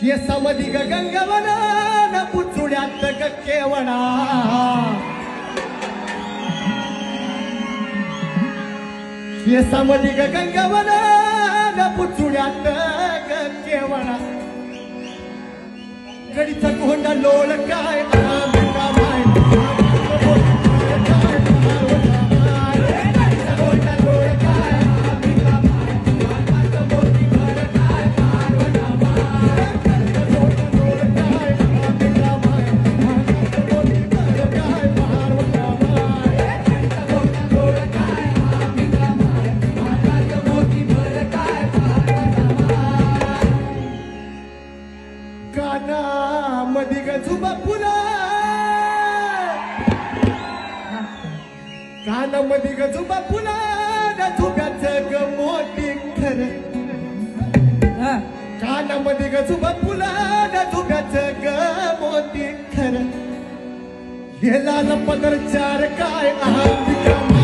केसामधी गंगवना न पुचुड्यात केवणा केसामधी गंगवना न पुचुड्यात केवणा गडीचा कोंडा लोळ काय कानामध्ये गजुबा फुला कानामध्ये गजुबा फुला झुब्याचं ग मोठी खर कानामध्ये गजुबा फुला झुब्याचं ग मोठी खर हे लाल पदर चार काय आहात